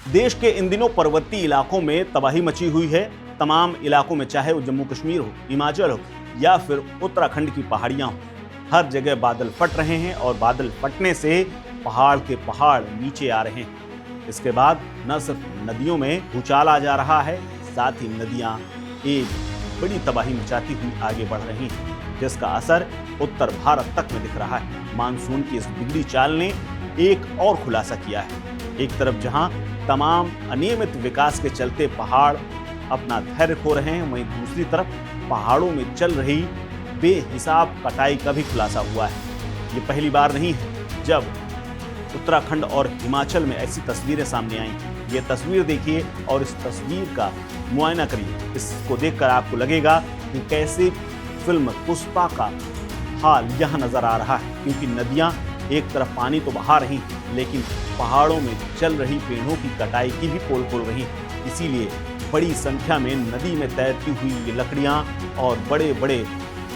देश के इन दिनों पर्वतीय इलाकों में तबाही मची हुई है। तमाम इलाकों में, चाहे वो जम्मू कश्मीर हो, हिमाचल हो या फिर उत्तराखंड की पहाड़ियां हो, हर जगह बादल फट रहे हैं और बादल फटने से पहाड़ के पहाड़ नीचे आ रहे हैं। इसके बाद न सिर्फ नदियों में भूचाल आ जा रहा है, साथ ही नदियां एक बड़ी तबाही मचाती हुई आगे बढ़ रही हैं, जिसका असर उत्तर भारत तक में दिख रहा है। मानसून की इस बिगड़ी चाल ने एक और खुलासा किया है। एक तरफ जहां तमाम अनियमित विकास के चलते पहाड़ अपना धैर्य खो रहे हैं, वहीं दूसरी तरफ पहाड़ों में चल रही बेहिसाब कटाई का भी खुलासा हुआ है। ये पहली बार नहीं है जब उत्तराखंड और हिमाचल में ऐसी तस्वीरें सामने आई। ये तस्वीर देखिए और इस तस्वीर का मुआयना करिए। इसको देखकर आपको लगेगा कि कैसे फिल्म पुष्पा का हाल यहाँ नजर आ रहा है, क्योंकि नदियाँ एक तरफ पानी तो बहा रही हैं, लेकिन पहाड़ों में चल रही पेड़ों की कटाई की भी पोल खोल रही हैं। इसीलिए बड़ी संख्या में नदी में तैरती हुई ये लकड़ियाँ और बड़े बड़े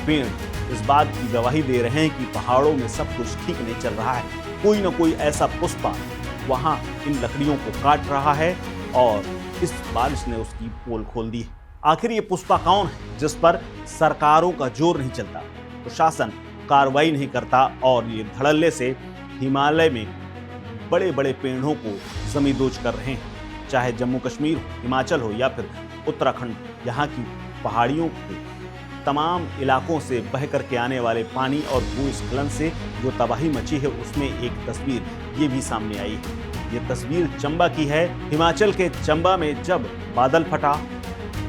पेड़ इस बात की गवाही दे रहे हैं कि पहाड़ों में सब कुछ ठीक नहीं चल रहा है। कोई ना कोई ऐसा पुष्पा वहाँ इन लकड़ियों को काट रहा है और इस बारिश ने उसकी पोल खोल दी है। आखिर ये पुष्पा कौन है जिस पर सरकारों का जोर नहीं चलता, प्रशासन कार्रवाई नहीं करता और ये धड़ल्ले से हिमालय में बड़े बड़े पेड़ों को जमींदोज कर रहे हैं। चाहे जम्मू कश्मीर हो, हिमाचल हो या फिर उत्तराखंड, यहाँ की पहाड़ियों के तमाम इलाकों से बह करके आने वाले पानी और भूस्खलन से जो तबाही मची है, उसमें एक तस्वीर ये भी सामने आई है। ये तस्वीर चंबा की है। हिमाचल के चंबा में जब बादल फटा,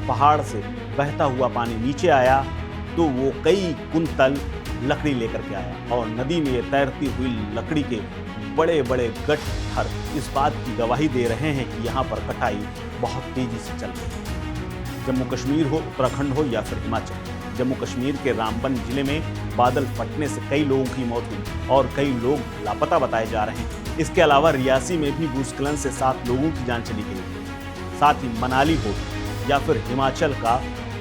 पहाड़ से बहता हुआ पानी नीचे आया तो वो कई कुंतल लकड़ी लेकर के आया और नदी में ये तैरती हुई लकड़ी के बड़े बड़े गट्ठर इस बात की गवाही दे रहे हैं कि यहाँ पर कटाई बहुत तेजी से चल रही है। जम्मू कश्मीर हो, उत्तराखंड हो या फिर हिमाचल, जम्मू कश्मीर के रामबन जिले में बादल फटने से कई लोगों की मौत हुई और कई लोग लापता बताए जा रहे हैं। इसके अलावा रियासी में भी भूस्खलन से 7 लोगों की जान चली गई। साथ ही मनाली हो या फिर हिमाचल का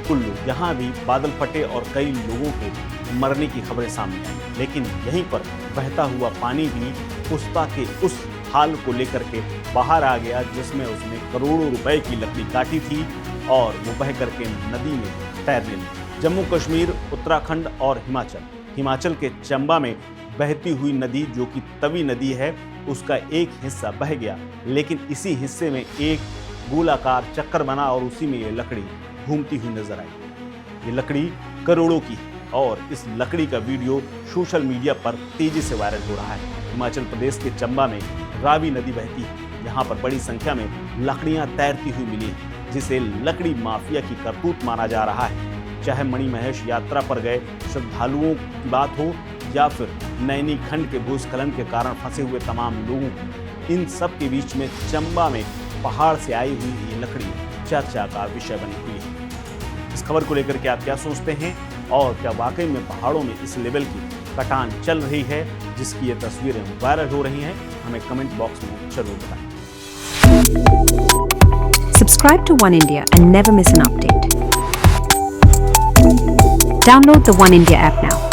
कुल्लू, यहाँ भी बादल फटे और कई लोगों के मरने की खबरें सामने आई। लेकिन यहीं पर बहता हुआ पानी भी पुष्पा के उस हाल को लेकर के बाहर आ गया, जिसमें उसने करोड़ों रुपए की लकड़ी काटी थी और वो बह करके नदी में तैरने लगी। जम्मू कश्मीर, उत्तराखंड और हिमाचल के चंबा में बहती हुई नदी, जो कि तवी नदी है, उसका एक हिस्सा बह गया, लेकिन इसी हिस्से में एक गोलाकार चक्कर बना और उसी में ये लकड़ी घूमती हुई नजर आई। ये लकड़ी करोड़ों की है और इस लकड़ी का वीडियो सोशल मीडिया पर तेजी से वायरल हो रहा है। हिमाचल प्रदेश के चंबा में रावी नदी बहती है। यहाँ पर बड़ी संख्या में लकड़ियाँ तैरती हुई मिली हैं, जिसे लकड़ी माफिया की करतूत माना जा रहा है। चाहे मणिमहेश यात्रा पर गए श्रद्धालुओं की बात हो या फिर नैनी खंड के भूस्खलन के कारण फंसे हुए तमाम लोगों की, इन सब के बीच में चंबा में पहाड़ से आई हुई ये लकड़ी चर्चा का विषय बनी हुई है। इस खबर को लेकर के आप क्या सोचते हैं और क्या वाकई में पहाड़ों में इस लेवल की कटान चल रही है जिसकी ये तस्वीरें वायरल हो रही हैं? हमें कमेंट बॉक्स में जरूर बताएं। Subscribe to One India and never miss an update. Download the One India app now.